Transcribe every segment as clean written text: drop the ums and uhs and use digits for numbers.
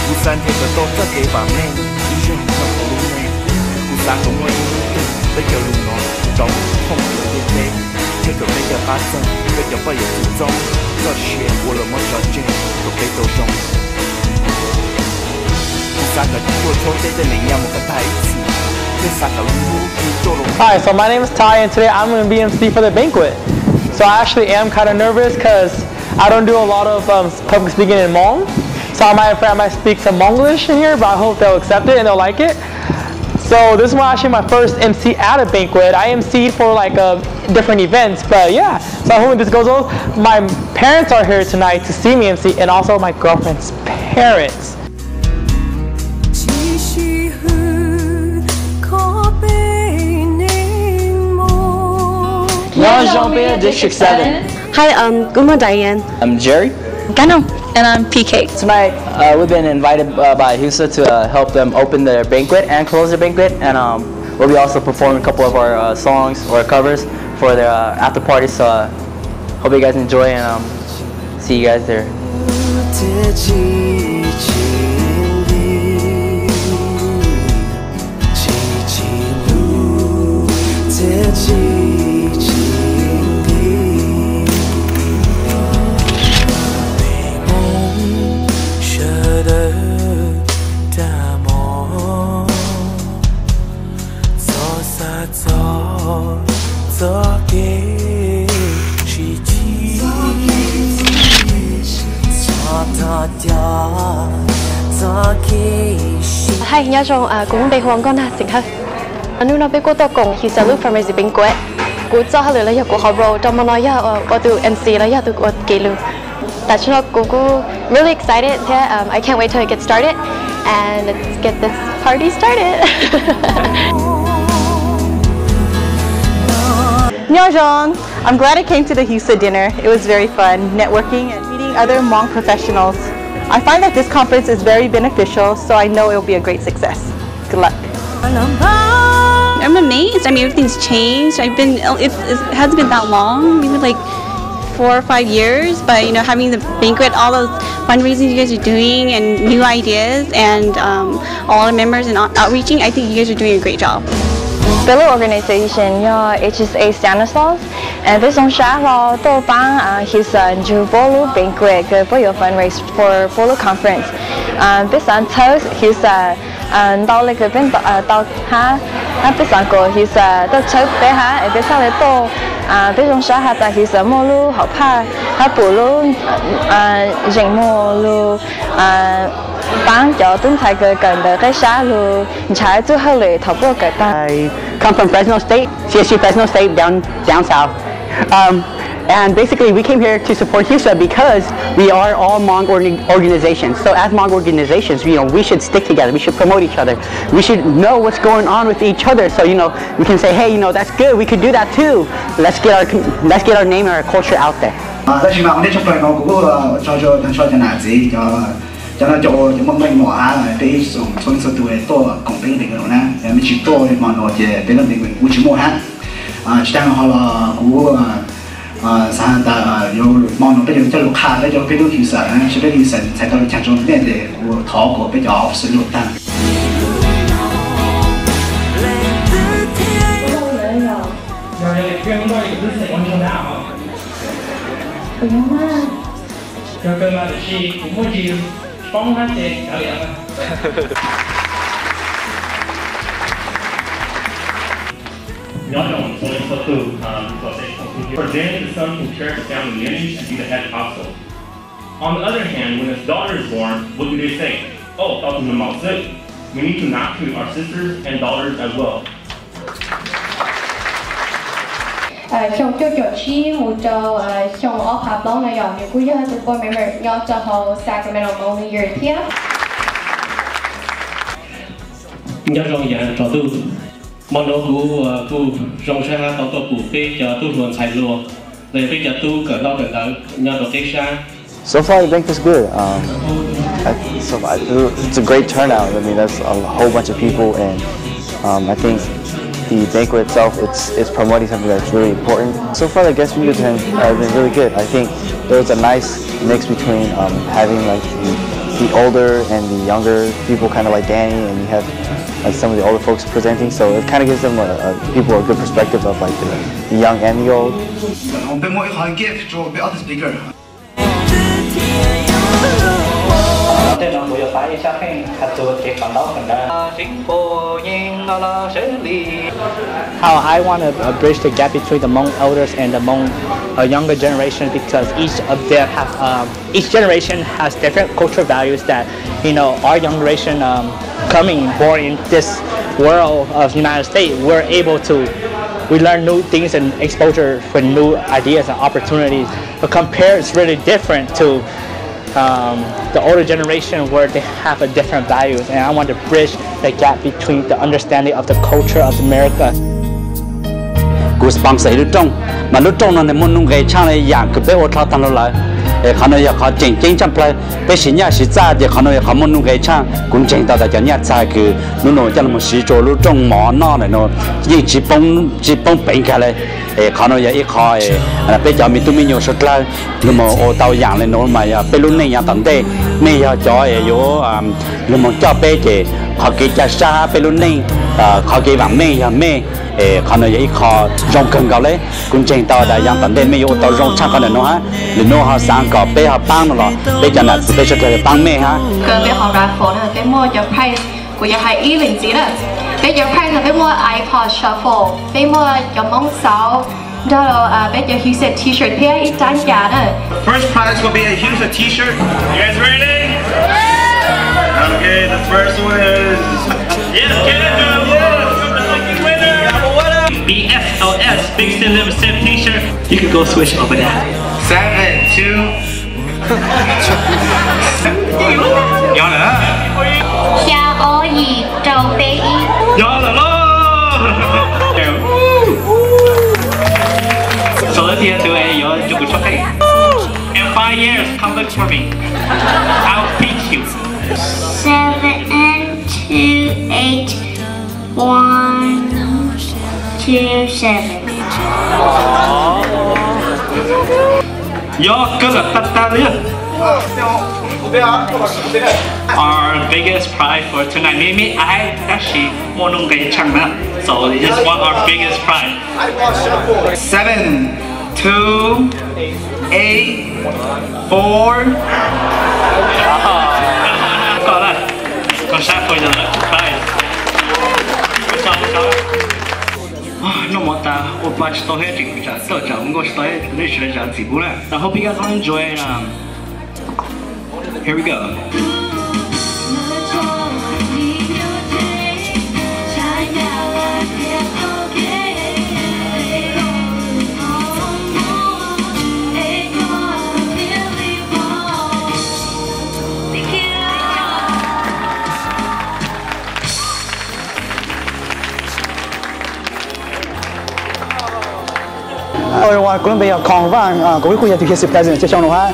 Husa thì có tốt rất kế bản nên ý chung trong một lúc này Husa không có ý bây giờ lúc nó trong không được như thế chứ được bây giờ phát sinh bây giờ bây giờ tự trong cho chuyện của là một trò chơi của cái tổ trong Husa có chua chua tới đây là nhau một cái thái gì Husa có lưu Hi, so my name is Ty and today I'm going to be MC for the banquet. So I actually am kind of nervous because I don't do a lot of public speaking in Hmong. So I might speak some Monglish in here, but I hope they'll accept it and they'll like it. So this is actually my first MC at a banquet. I MC'd for like different events, but yeah. So I hope this goes well. My parents are here tonight to see me MC, and also my girlfriend's parents. Laundromat, District 7. Hi, I'm Diane. I'm Jerry. Gano. And I'm PK. Tonight, we've been invited by Husa to help them open their banquet and close their banquet, and we'll be also performing a couple of our songs or covers for their after party. So hope you guys enjoy and see you guys there. Hi, Ntxoov cũng bị hoàng con xin thôi. Nếu nó biết cô tôi cùng thì sẽ lúc from the banquet. Cô cho hai lời là cô học rồi trong mà nói là cô từ MC là giờ từ cô kỹ luôn. Tại cho cô really excited. I can't wait till it gets started and let's get this party started. Ntxoov, I'm glad I came to the Husa dinner. It was very fun, networking and meeting other Hmong professionals. I find that this conference is very beneficial, so I know it will be a great success. Good luck. I'm amazed. I mean, everything's changed. It hasn't been that long, maybe like 4 or 5 years, but you know, having the banquet, all those fundraising you guys are doing and new ideas and all the members and outreaching, I think you guys are doing a great job. Fellow organization do HSA Stanislaus and this on Shahlo to bang Husa Ntxoov Bolu banquet for your fundraise for Bolu conference. This on toast Husa到那个边到哈this on go Husa 到抽俾哈，而this on 嚟到this on Shah 但 Husa 冇路好怕，哈不路人冇路幫咗東泰嘅近嘅嘅沙路，踩咗後嚟頭部嘅單。I come from Fresno State, CSU Fresno State down south. And basically we came here to support Husa because we are all Hmong organizations. So as Hmong organizations, you know, we should stick together, we should promote each other. We should know what's going on with each other. So, you know, we can say, hey, you know, that's good, we could do that too. Let's get our name and our culture out there. Cho nó cho mình mỏ cái số tuổi to công ty thì cái đó nè mình chỉ to mà nó chỉ đến là mình cũng chỉ mua ha chỉ đang họ là cũng sang ta yêu mong nó bây giờ cho lục khá bây giờ cái lúc hiện sản sẽ cái hiện sản sẽ có chắc chắn nên để của thọ của bây giờ sử dụng ta Presenting the son who inherits the family lineage to be the head household. On the other hand, when his daughter is born, what do they say? Oh, we need to not treat our sisters and daughters as well. Trong cho chi một cho trong ở Hạp Long này nhiều cũng như từ board member nhau cho họ Sacramento New Year kia. Nhớ rằng giờ cho tôi mong đó của trong xã hội tàu của cái cho tôi luôn xài luôn để cái cho tôi cỡ lo cỡ đỡ nhớ được cái xa. So far, the banquet's good. It's a great turnout. I mean, that's a whole bunch of people, and I think the banquet itself, it's promoting something that's really important. So far, the guest speakers have been really good. I think there was a nice mix between having like the older and the younger people, kind of like Danny, and you have like some of the older folks presenting. So it kind of gives them people a good perspective of like the young and the old. On peut moi un gift cho be other speaker. How I want to bridge the gap between the Hmong elders and the Hmong younger generation, because each of them have each generation has different cultural values that our young generation born in this world of the United States, we learn new things and exposure for new ideas and opportunities. But compared, it's really different to the older generation where they have a different values, and I want to bridge the gap between the understanding of the culture of America. Cú sponsor lúc trong, mà lúc trong nó muốn nung cái trang này dạng cứ bé ô thao tăng lâu lại, khả năng họ chỉnh chăm plei, bé sinh nhá sinh ra thì khả năng họ muốn nung cái trang cũng chỉnh tạo cho nhá sai cứ nó cho nó một sĩ chỗ lúc trong mỏ nó này nó chỉ bông bệnh cái này, khả năng ít khó, bé cho mình tụi mình nhiều sốt lại, nhưng mà ô tàu dạng này nó mà bé lúc này dạng tận đây, mình cho yếu, nhưng mà cho bé thì họ cái cha sa bé lúc này, họ cái bằng mẹ khả năng ít khó rong cần cao lấy cũng chỉnh tạo đại dạng tận đây mấy ô tàu rong chắc cái nó ha, nó họ sang có bé họ băng nó bé cho nó bé cho cái băng mẹ ha. Cái bé họ ra phone là bé mua cho price của nhà hai ý linh gì đó, bé cho price là bé mua iPod shuffle, bé mua cho mong sáu, đó là bé cho Husa t-shirt bé ít trang giá đó. First prize will be a Husa t-shirt. You guys ready? Okay, the first one is Canada. BFLS, Big Sin Limited t-shirt. You can go switch over there. 7, 2. Y'all know. Xiao ô yi trâu bê y. Y'all know. So let's hear to y'all do good shopping. In 5 years, come look for me. I'll teach you. 7, 2, 8, 1, 2, 7. Y'all good at Our biggest prize for tonight. Maybe I actually want to get changna, so this is one of our biggest prize. 7, 2, 8, 4. Got that. Go shop for the prize. No more that. I hope you guys all enjoy it. Here we go. Everyone, cũng bây giờ còn vang cũng có những cái present cho chúng nó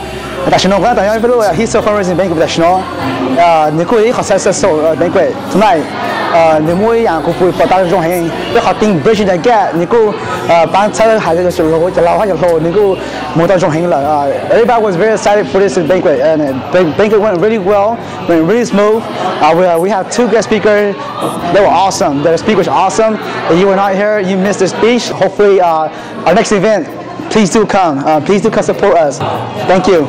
đại sứ nó tại vì bây giờ Husa fundraising banquet đại sứ nó nếu có ý họ sẽ banquet tonight nếu mỗi dạng cũng phải tạo ra trong hành để họ tính bridging the gap nếu có bán chơi hay là sự lỗจะเล่าให้จะnếu có một tạo trong hành là everybody was very excited for this banquet and banquet went really well, went really smooth. We have 2 guest speakers. They were awesome. The speakers were awesome. If you were not here, you missed the speech. Hopefully, our next event, please do come. Please do come support us. Thank you.